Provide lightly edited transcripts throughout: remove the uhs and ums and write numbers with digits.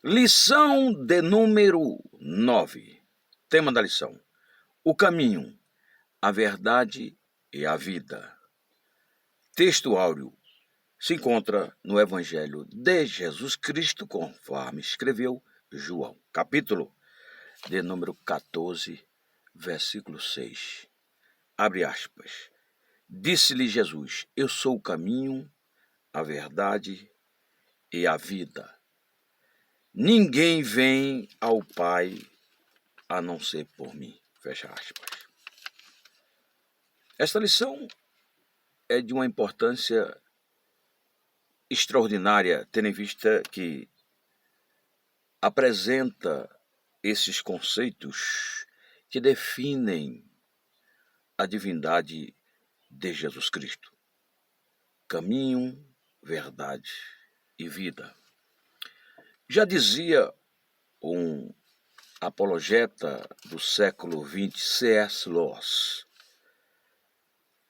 Lição de número 9. Tema da lição: o caminho, a verdade e a vida. Texto áureo se encontra no Evangelho de Jesus Cristo, conforme escreveu João, capítulo de número 14, versículo 6. Abre aspas. Disse-lhe Jesus: Eu sou o caminho, a verdade e a vida. Ninguém vem ao Pai a não ser por mim. Fecha aspas. Esta lição é de uma importância extraordinária, tendo em vista que apresenta esses conceitos que definem a divindade de Jesus Cristo. Caminho, verdade e vida. Já dizia um apologeta do século XX, C.S. Lewis,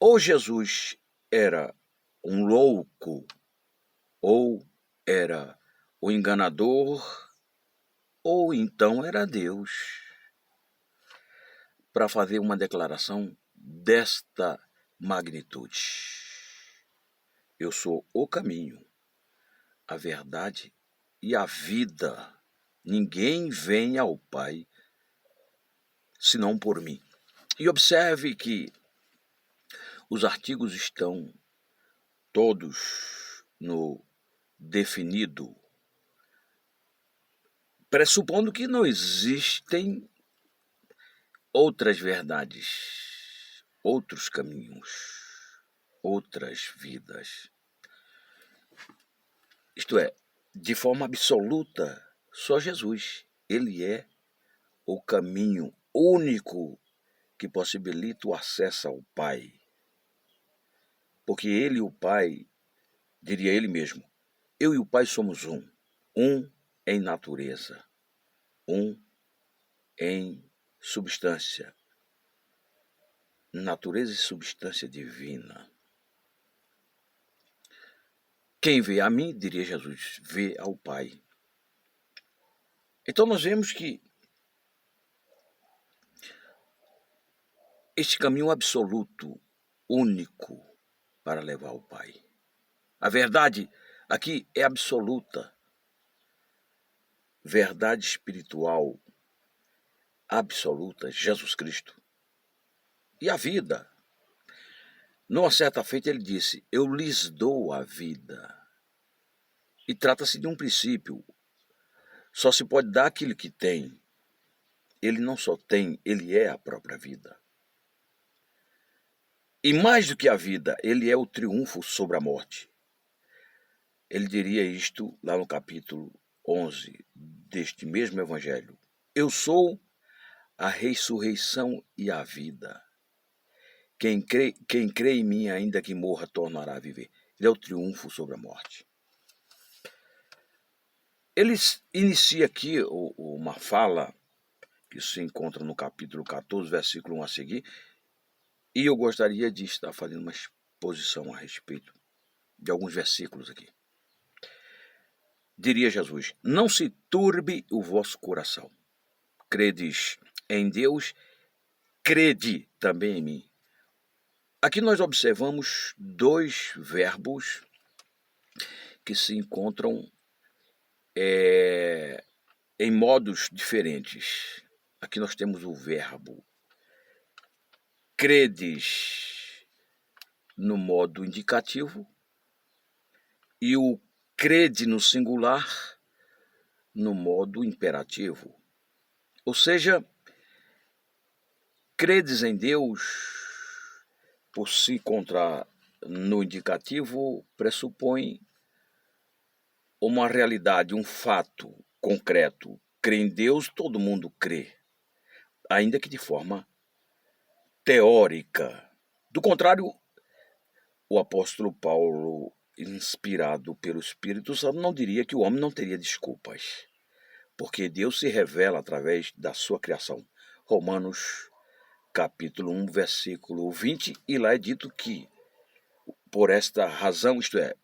ou Jesus era um louco, ou era o enganador, ou então era Deus, para fazer uma declaração desta magnitude. Eu sou o caminho, a verdade e a vida. Ninguém vem ao Pai senão por mim. E observe que os artigos estão todos no definido, pressupondo que não existem outras verdades, outros caminhos, outras vidas. Isto é, de forma absoluta, só Jesus. Ele é o caminho único que possibilita o acesso ao Pai. Porque ele e o Pai, diria ele mesmo, eu e o Pai somos um. Um em natureza, um em substância. Natureza e substância divina. Quem vê a mim, diria Jesus, vê ao Pai. Então nós vemos que este caminho absoluto, único, para levar ao Pai. A verdade aqui é absoluta. Verdade espiritual absoluta, Jesus Cristo. E a vida. Numa certa feita ele disse, eu lhes dou a vida. E trata-se de um princípio. Só se pode dar aquilo que tem. Ele não só tem, ele é a própria vida. E mais do que a vida, ele é o triunfo sobre a morte. Ele diria isto lá no capítulo 11 deste mesmo evangelho. Eu sou a ressurreição e a vida. Quem crê em mim, ainda que morra, tornará a viver. Ele é o triunfo sobre a morte. Ele inicia aqui uma fala que se encontra no capítulo 14, versículo 1 a seguir, e eu gostaria de estar fazendo uma exposição a respeito de alguns versículos aqui. Diria Jesus, não se turbe o vosso coração. Credes em Deus, crede também em mim. Aqui nós observamos dois verbos que se encontram em modos diferentes. Aqui nós temos o verbo credes no modo indicativo e o crede no singular no modo imperativo. Ou seja, credes em Deus, por se encontrar no indicativo, pressupõe uma realidade, um fato concreto. Crê em Deus, todo mundo crê, ainda que de forma teórica. Do contrário, o apóstolo Paulo, inspirado pelo Espírito Santo, não diria que o homem não teria desculpas, porque Deus se revela através da sua criação. Romanos capítulo 1, versículo 20, e lá é dito que, por esta razão, isto é,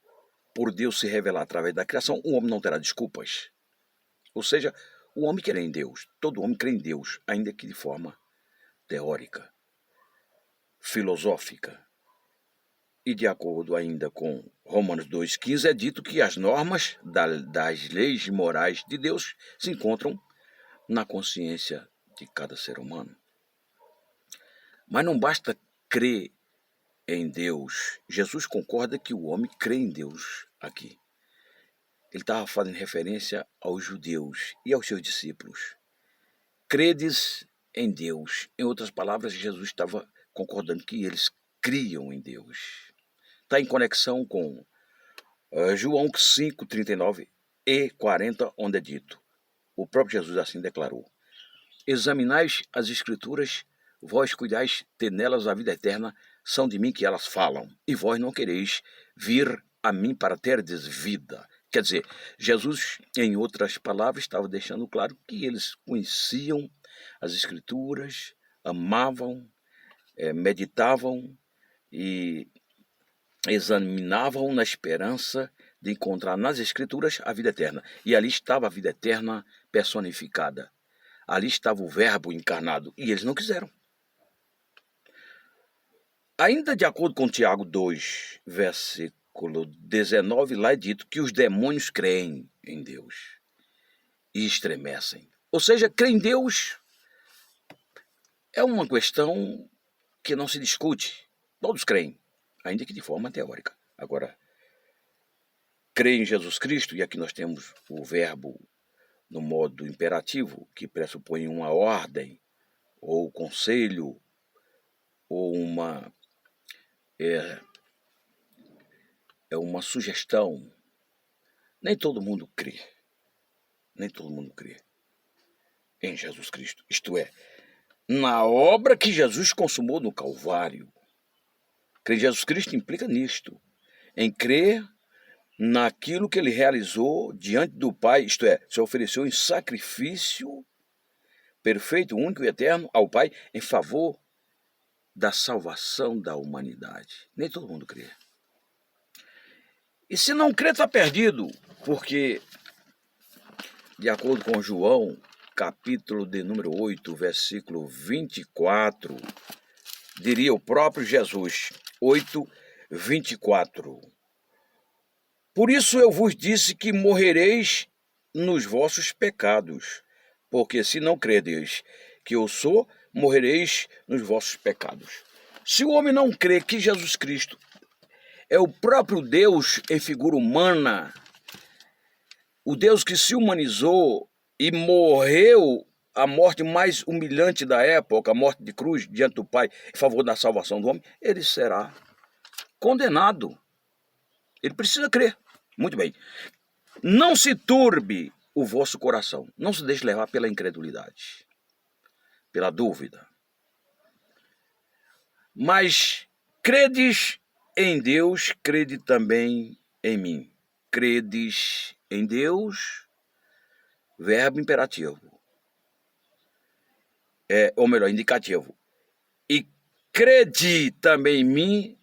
por Deus se revelar através da criação, o homem não terá desculpas. Ou seja, o homem crê em Deus. Todo homem crê em Deus, ainda que de forma teórica, filosófica. E de acordo ainda com Romanos 2,15, é dito que as normas das leis morais de Deus se encontram na consciência de cada ser humano. Mas não basta crer em Deus. Jesus concorda que o homem crê em Deus aqui. Ele estava fazendo referência aos judeus e aos seus discípulos. Credes em Deus. Em outras palavras, Jesus estava concordando que eles criam em Deus. Está em conexão com João 5, 39 e 40, onde é dito. O próprio Jesus assim declarou: examinais as Escrituras, vós cuidais ter nelas a vida eterna, são de mim que elas falam, e vós não quereis vir a mim para terdes vida. Quer dizer, Jesus, em outras palavras, estava deixando claro que eles conheciam as Escrituras, amavam, meditavam e examinavam na esperança de encontrar nas Escrituras a vida eterna. E ali estava a vida eterna personificada. Ali estava o Verbo encarnado. E eles não quiseram. Ainda de acordo com Tiago 2, versículo 19, lá é dito que os demônios creem em Deus e estremecem. Ou seja, crer em Deus é uma questão que não se discute. Todos creem, ainda que de forma teórica. Agora, crer em Jesus Cristo, e aqui nós temos o verbo no modo imperativo, que pressupõe uma ordem, ou conselho, ou uma uma sugestão. Nem todo mundo crê. Nem todo mundo crê em Jesus Cristo. Isto é, na obra que Jesus consumou no Calvário. Crer em Jesus Cristo implica nisto. Em crer naquilo que ele realizou diante do Pai, isto é, se ofereceu em sacrifício perfeito, único e eterno ao Pai em favor da salvação da humanidade. Nem todo mundo crê. E se não crê, está perdido, porque, de acordo com João, capítulo de número 8, versículo 24, diria o próprio Jesus, 8, 24. Por isso eu vos disse que morrereis nos vossos pecados, porque se não credeis que eu sou, morrereis nos vossos pecados. Se o homem não crê que Jesus Cristo é o próprio Deus em figura humana, o Deus que se humanizou e morreu a morte mais humilhante da época, a morte de cruz diante do Pai, em favor da salvação do homem, ele será condenado. Ele precisa crer. Muito bem. Não se turbe o vosso coração. Não se deixe levar pela incredulidade, pela dúvida. Mas credes em Deus, crede também em mim. Credes em Deus, verbo imperativo. Ou melhor, indicativo. E crede também em mim,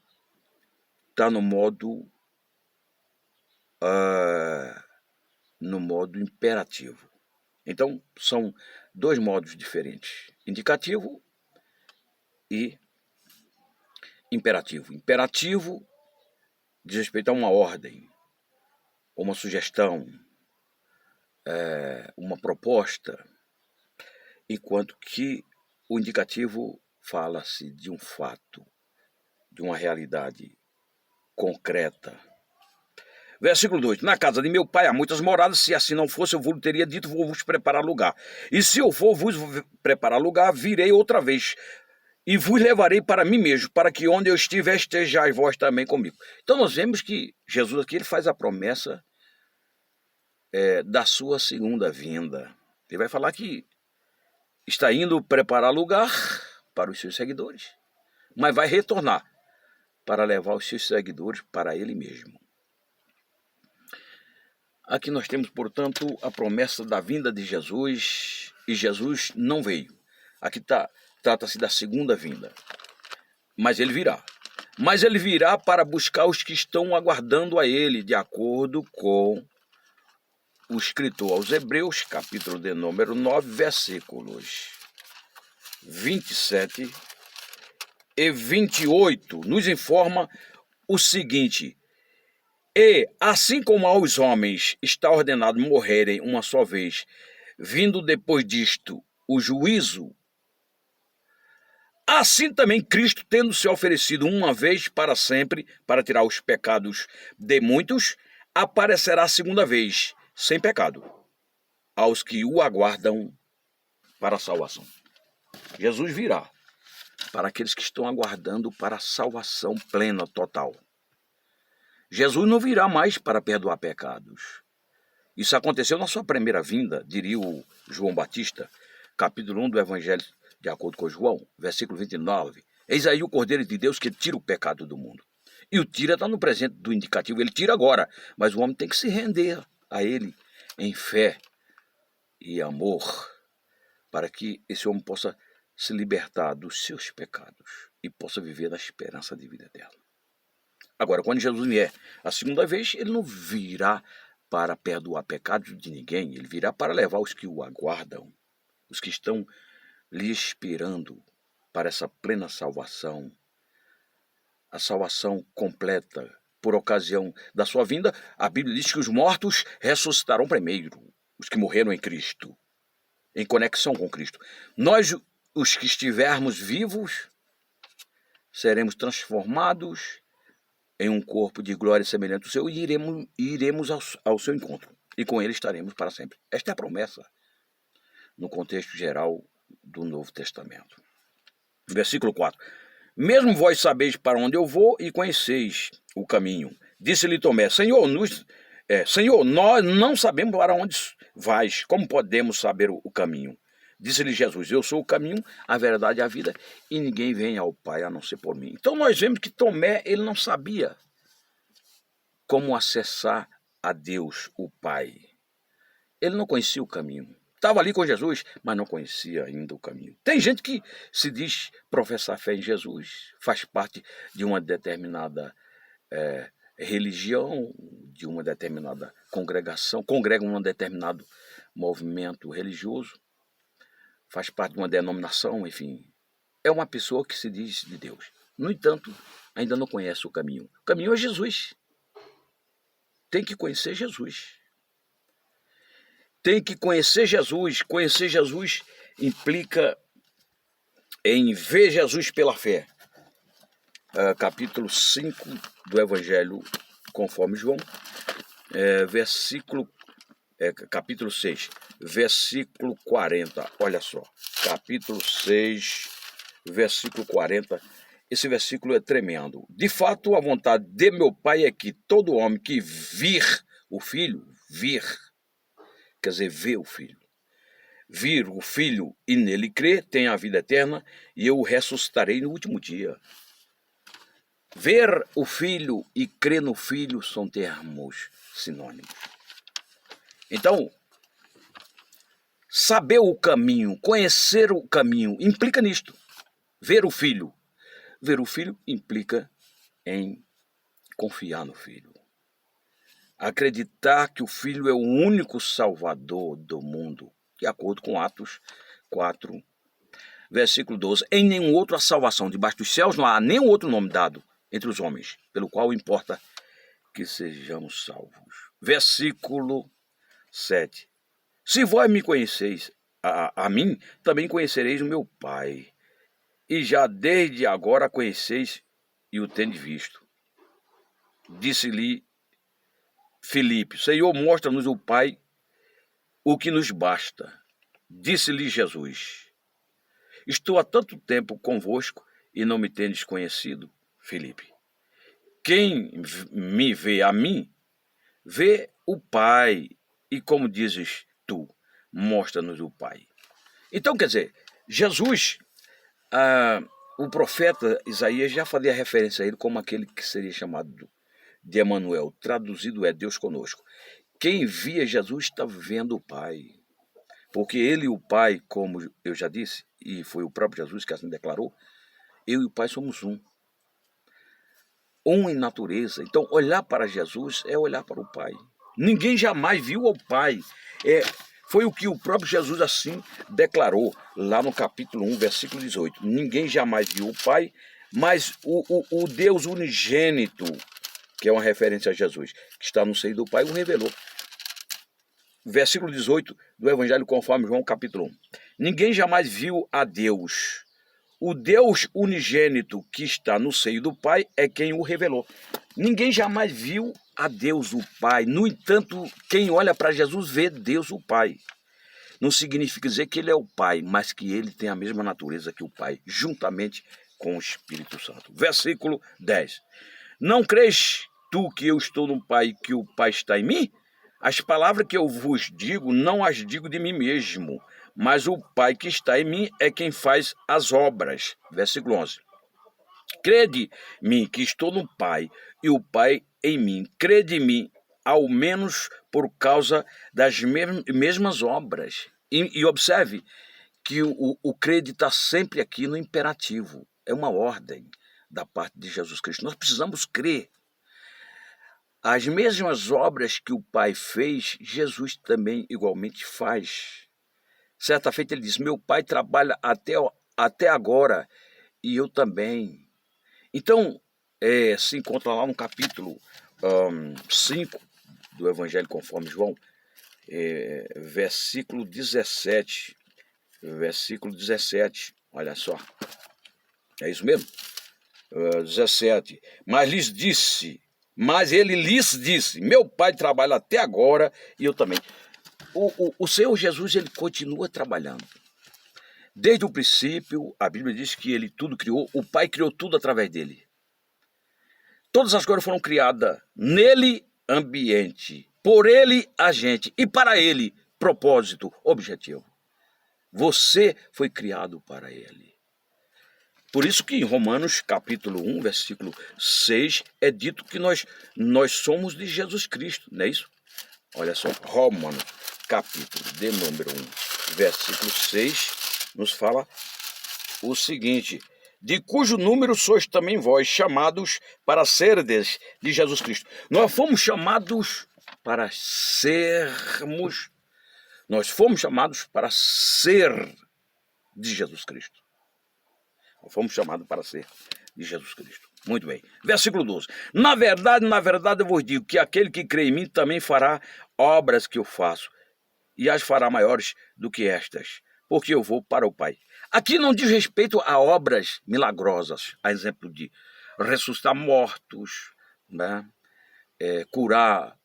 está no modo imperativo. Então, são dois modos diferentes. Indicativo e imperativo. Imperativo diz respeito a uma ordem, uma sugestão, uma proposta, enquanto que o indicativo fala-se de um fato, de uma realidade concreta. Versículo 2. Na casa de meu pai há muitas moradas, se assim não fosse, eu vos teria dito, vou vos preparar lugar. E se eu for vos preparar lugar, virei outra vez, e vos levarei para mim mesmo, para que onde eu estiver, estejais vós também comigo. Então nós vemos que Jesus aqui ele faz a promessa da sua segunda vinda. Ele vai falar que está indo preparar lugar para os seus seguidores, mas vai retornar para levar os seus seguidores para ele mesmo. Aqui nós temos, portanto, a promessa da vinda de Jesus, e Jesus não veio. Aqui trata-se da segunda vinda, mas ele virá. Mas ele virá para buscar os que estão aguardando a ele, de acordo com o escritor aos Hebreus, capítulo de número 9, versículos 27 e 28, nos informa o seguinte: e, assim como aos homens está ordenado morrerem uma só vez, vindo depois disto o juízo, assim também Cristo, tendo se oferecido uma vez para sempre, para tirar os pecados de muitos, aparecerá a segunda vez, sem pecado, aos que o aguardam para a salvação. Jesus virá para aqueles que estão aguardando para a salvação plena, total. Jesus não virá mais para perdoar pecados. Isso aconteceu na sua primeira vinda, diria o João Batista, capítulo 1 do Evangelho de acordo com João, versículo 29. Eis aí o Cordeiro de Deus que tira o pecado do mundo. E o tira está no presente do indicativo, ele tira agora, mas o homem tem que se render a ele em fé e amor, para que esse homem possa se libertar dos seus pecados e possa viver na esperança de vida eterna. Agora, quando Jesus vier a segunda vez, ele não virá para perdoar pecados de ninguém, ele virá para levar os que o aguardam, os que estão lhe esperando para essa plena salvação, a salvação completa. Por ocasião da sua vinda, a Bíblia diz que os mortos ressuscitarão primeiro, os que morreram em Cristo, em conexão com Cristo. Nós, os que estivermos vivos, seremos transformados em um corpo de glória semelhante ao seu e iremos ao seu encontro. E com ele estaremos para sempre. Esta é a promessa no contexto geral do Novo Testamento. Versículo 4. Mesmo vós sabeis para onde eu vou e conheceis o caminho. Disse-lhe Tomé: Senhor, nós não sabemos para onde vais. Como podemos saber o caminho? Disse-lhe Jesus: eu sou o caminho, a verdade e a vida, e ninguém vem ao Pai a não ser por mim. Então nós vemos que Tomé, ele não sabia como acessar a Deus, o Pai. Ele não conhecia o caminho. Estava ali com Jesus, mas não conhecia ainda o caminho. Tem gente que se diz professar fé em Jesus, faz parte de uma determinada religião, de uma determinada congregação, congrega um determinado movimento religioso, faz parte de uma denominação, enfim. É uma pessoa que se diz de Deus. No entanto, ainda não conhece o caminho. O caminho é Jesus. Tem que conhecer Jesus. Tem que conhecer Jesus. Conhecer Jesus implica em ver Jesus pela fé. Capítulo 5 do Evangelho conforme João, capítulo 6, versículo 40. Olha só, capítulo 6, versículo 40. Esse versículo é tremendo. De fato, a vontade de meu Pai é que todo homem que vir o Filho, quer dizer, ver o Filho, vir o Filho e nele crer, tem a vida eterna, e eu o ressuscitarei no último dia. Ver o Filho e crer no Filho são termos sinônimos. Então, saber o caminho, conhecer o caminho, implica nisto. Ver o Filho. Ver o Filho implica em confiar no Filho. Acreditar que o Filho é o único Salvador do mundo, de acordo com Atos 4, versículo 12. Em nenhum outro há salvação. Debaixo dos céus não há nenhum outro nome dado entre os homens, pelo qual importa que sejamos salvos. Versículo 7. Se vós me conheceis a mim, também conhecereis o meu Pai. E já desde agora conheceis e o tendes visto. Disse-lhe Filipe: Senhor, mostra-nos o Pai, o que nos basta. Disse-lhe Jesus: estou há tanto tempo convosco e não me tendes conhecido, Filipe. Quem me vê a mim, vê o Pai. E como dizes tu, mostra-nos o Pai. Então, quer dizer, Jesus, o profeta Isaías já fazia referência a ele como aquele que seria chamado de Emanuel, traduzido é Deus conosco. Quem via Jesus está vendo o Pai. Porque ele e o Pai, como eu já disse, e foi o próprio Jesus que assim declarou, eu e o Pai somos um. Um em natureza. Então, olhar para Jesus é olhar para o Pai. Ninguém jamais viu ao Pai. Foi o que o próprio Jesus assim declarou lá no capítulo 1, versículo 18. Ninguém jamais viu o Pai, mas o Deus unigênito, que é uma referência a Jesus, que está no seio do Pai, o revelou. Versículo 18 do Evangelho conforme João, capítulo 1. Ninguém jamais viu a Deus. O Deus unigênito que está no seio do Pai é quem o revelou. Ninguém jamais viu a Deus, o Pai. No entanto, quem olha para Jesus vê Deus, o Pai. Não significa dizer que ele é o Pai, mas que ele tem a mesma natureza que o Pai, juntamente com o Espírito Santo. Versículo 10. Não crês tu que eu estou no Pai e que o Pai está em mim? As palavras que eu vos digo, não as digo de mim mesmo, mas o Pai que está em mim é quem faz as obras. Versículo 11. Crede-me que estou no Pai e o Pai em mim. Crede em mim, ao menos por causa das mesmas obras. E observe que o crede está sempre aqui no imperativo. É uma ordem da parte de Jesus Cristo. Nós precisamos crer. As mesmas obras que o Pai fez, Jesus também igualmente faz. Certa feita ele diz, meu Pai trabalha até agora e eu também. Então, se encontra lá no capítulo 5 do Evangelho conforme João, versículo 17. Versículo 17, olha só. É isso mesmo? 17. Mas ele lhes disse, meu Pai trabalha até agora e eu também. O Senhor Jesus, ele continua trabalhando. Desde o princípio, a Bíblia diz que ele tudo criou, o Pai criou tudo através dele. Todas as coisas foram criadas nele, ambiente, por ele, agente, e para ele, propósito, objetivo. Você foi criado para ele. Por isso que em Romanos capítulo 1, versículo 6, é dito que nós somos de Jesus Cristo, não é isso? Olha só, Romanos capítulo de número 1, versículo 6, nos fala o seguinte, de cujo número sois também vós chamados para serdes de Jesus Cristo. Nós fomos chamados para sermos, nós fomos chamados para ser de Jesus Cristo. Nós fomos chamados para ser de Jesus Cristo. Muito bem. Versículo 12. Na verdade, eu vos digo que aquele que crê em mim também fará obras que eu faço, e as fará maiores do que estas, porque eu vou para o Pai. Aqui não diz respeito a obras milagrosas, a exemplo de ressuscitar mortos, né? Curar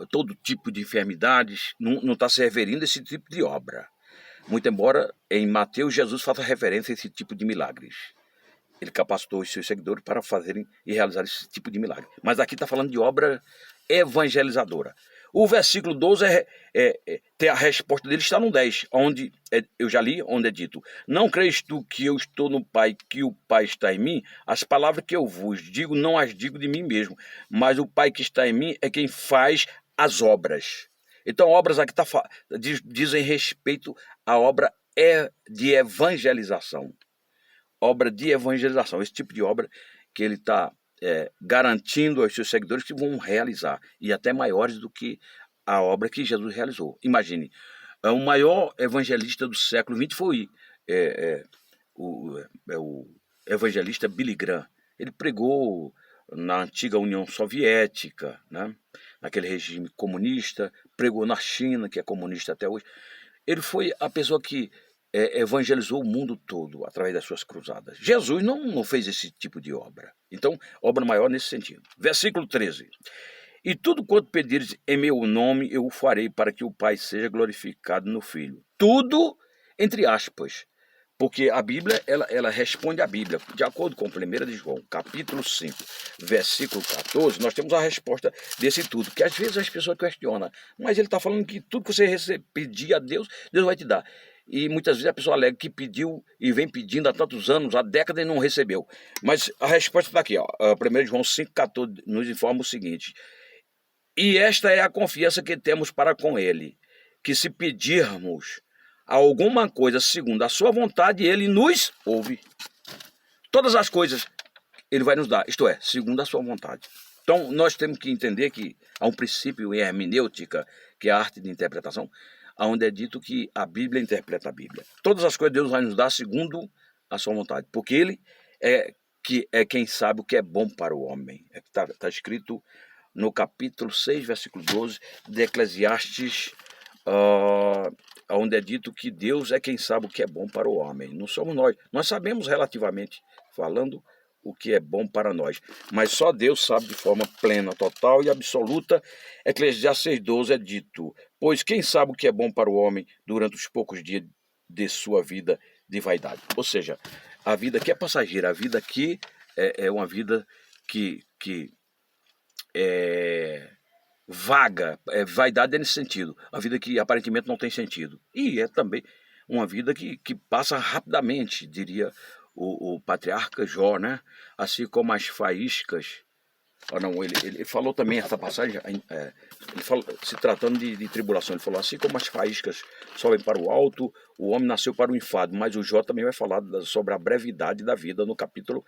todo tipo de enfermidades, não está se referindo a esse tipo de obra. Muito embora em Mateus Jesus faça referência a esse tipo de milagres. Ele capacitou os seus seguidores para fazerem e realizar esse tipo de milagre. Mas aqui está falando de obra evangelizadora. O versículo 12 tem a resposta dele, está no 10, onde eu já li, onde é dito, não crês tu que eu estou no Pai, que o Pai está em mim? As palavras que eu vos digo, não as digo de mim mesmo, mas o Pai que está em mim é quem faz as obras. Então, obras aqui dizem respeito à obra de evangelização. Obra de evangelização, esse tipo de obra que ele está garantindo aos seus seguidores que vão realizar, e até maiores do que a obra que Jesus realizou. Imagine, o maior evangelista do século XX foi o evangelista Billy Graham. Ele pregou na antiga União Soviética, né? Naquele regime comunista, pregou na China, que é comunista até hoje. Ele foi a pessoa que evangelizou o mundo todo através das suas cruzadas. Jesus não fez esse tipo de obra. Então, obra maior nesse sentido. Versículo 13. E tudo quanto pedires em meu nome, eu o farei para que o Pai seja glorificado no Filho. Tudo, entre aspas. Porque a Bíblia, ela responde à Bíblia. De acordo com 1 de João, capítulo 5, versículo 14, nós temos a resposta desse tudo. Que às vezes as pessoas questionam, mas ele está falando que tudo que você pedir a Deus, Deus vai te dar. E muitas vezes a pessoa alega que pediu e vem pedindo há tantos anos, há décadas e não recebeu. Mas a resposta está aqui, ó. 1 João 5,14 nos informa o seguinte, e esta é a confiança que temos para com ele, que se pedirmos alguma coisa segundo a sua vontade, ele nos ouve. Todas as coisas ele vai nos dar, isto é, segundo a sua vontade. Então, nós temos que entender que há um princípio em hermenêutica, que é a arte de interpretação, onde é dito que a Bíblia interpreta a Bíblia. Todas as coisas Deus vai nos dar segundo a sua vontade, porque Ele é quem sabe o que é bom para o homem. Está escrito no capítulo 6, versículo 12 de Eclesiastes, onde é dito que Deus é quem sabe o que é bom para o homem. Não somos nós. Nós sabemos relativamente falando o que é bom para nós, mas só Deus sabe de forma plena, total e absoluta. Eclesiastes 6,12 é dito: pois quem sabe o que é bom para o homem durante os poucos dias de sua vida de vaidade. Ou seja, a vida que é passageira, a vida que é uma vida que é vaga, vaidade é nesse sentido, a vida que aparentemente não tem sentido, e é também uma vida que passa rapidamente, diria o patriarca Jó, né? Assim como as faíscas. Não, ele falou também essa passagem, ele falou, se tratando de tribulação, ele falou: assim como as faíscas sobem para o alto, o homem nasceu para o enfado. Mas o Jó também vai falar sobre a brevidade da vida no capítulo,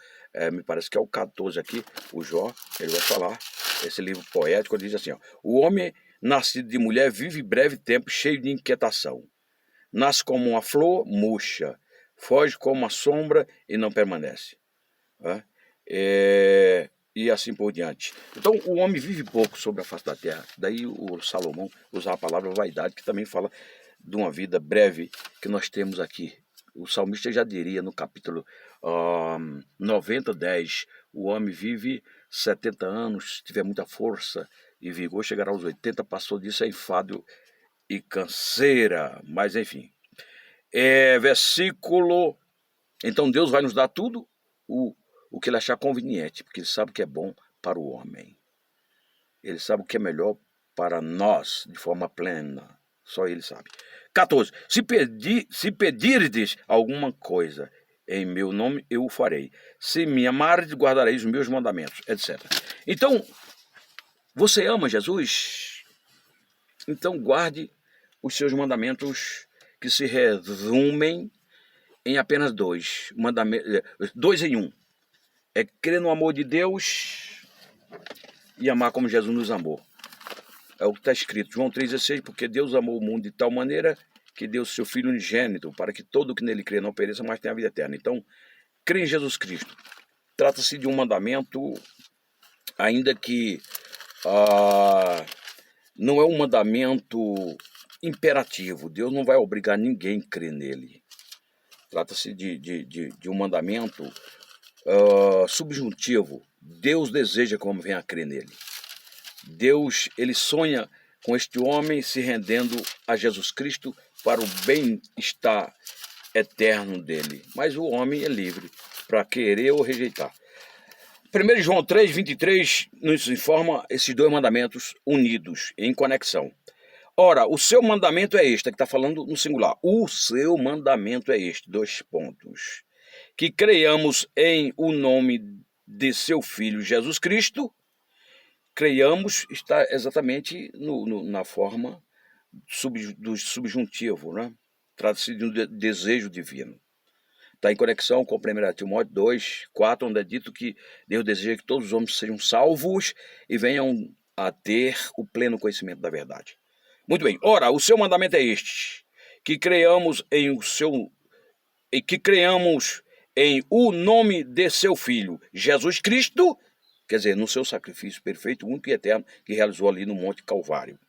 me parece que é o 14 aqui, o Jó, ele vai falar, esse livro poético, ele diz assim: o homem nascido de mulher vive breve tempo, cheio de inquietação. Nasce como uma flor, murcha, foge como uma sombra e não permanece. E assim por diante. Então o homem vive pouco sobre a face da terra. Daí o Salomão usa a palavra vaidade, que também fala de uma vida breve que nós temos aqui. O salmista já diria no capítulo 90, 10, o homem vive 70 anos, se tiver muita força e vigor, chegará aos 80, passou disso é enfado e canseira. Mas enfim, versículo. Então Deus vai nos dar tudo o que ele achar conveniente, porque ele sabe o que é bom para o homem. Ele sabe o que é melhor para nós, de forma plena. Só ele sabe. 14. Se pedirdes alguma coisa em meu nome, eu o farei. Se me amares, guardareis os meus mandamentos, etc. Então, você ama Jesus? Então guarde os seus mandamentos, que se resumem em apenas dois em um. É crer no amor de Deus e amar como Jesus nos amou. É o que está escrito, João 3,16, porque Deus amou o mundo de tal maneira que deu seu Filho unigênito, para que todo o que nele crê não pereça, mas tenha a vida eterna. Então, crer em Jesus Cristo. Trata-se de um mandamento, ainda que não é um mandamento imperativo. Deus não vai obrigar ninguém a crer nele. Trata-se de um mandamento subjuntivo. Deus deseja que o homem venha a crer nele. Deus, ele sonha com este homem se rendendo a Jesus Cristo para o bem-estar eterno dele. Mas o homem é livre para querer ou rejeitar. 1 João 3,23 nos informa esses dois mandamentos unidos, em conexão. Ora, o seu mandamento é este, que está falando no singular. O seu mandamento é este, 2 pontos. Que creiamos em o nome de seu Filho Jesus Cristo. Creiamos está exatamente na forma do subjuntivo, né? Trata-se de um desejo divino. Está em conexão com 1 Timóteo 2, 4, onde é dito que Deus deseja que todos os homens sejam salvos e venham a ter o pleno conhecimento da verdade. Muito bem. Ora, o seu mandamento é este: que creiamos em o nome de seu Filho, Jesus Cristo, quer dizer, no seu sacrifício perfeito, único e eterno, que realizou ali no Monte Calvário.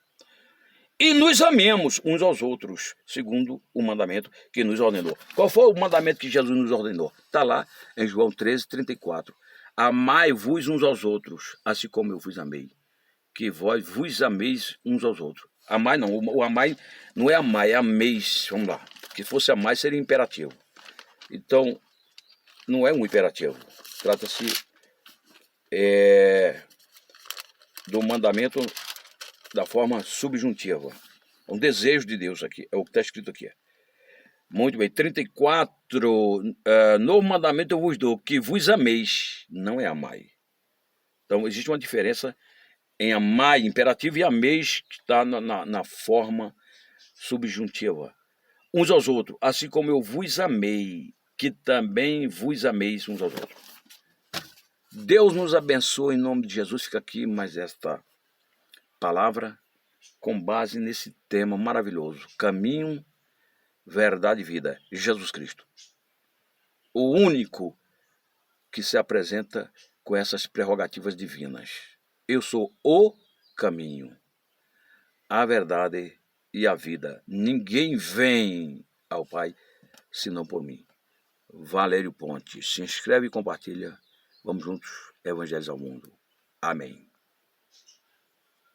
E nos amemos uns aos outros, segundo o mandamento que nos ordenou. Qual foi o mandamento que Jesus nos ordenou? Está lá em João 13:34. Amai-vos uns aos outros, assim como eu vos amei. Que vós vos ameis uns aos outros. Amai não, o amai não é amar, é ameis. Vamos lá. Se fosse amar, seria imperativo. Então, não é um imperativo. Trata-se do mandamento da forma subjuntiva. É um desejo de Deus aqui, é o que está escrito aqui. Muito bem, 34, novo mandamento eu vos dou, que vos ameis, não é amai. Então existe uma diferença em amai, imperativo, e ameis, que está na forma subjuntiva. Uns aos outros, assim como eu vos amei, que também vos ameis uns aos outros. Deus nos abençoe em nome de Jesus. Fica aqui mais esta palavra com base nesse tema maravilhoso: caminho, verdade e vida. Jesus Cristo, o único que se apresenta com essas prerrogativas divinas. Eu sou o caminho, a verdade e a vida. Ninguém vem ao Pai senão por mim. Valério Ponte. Se inscreve e compartilha. Vamos juntos evangelizar o mundo. Amém.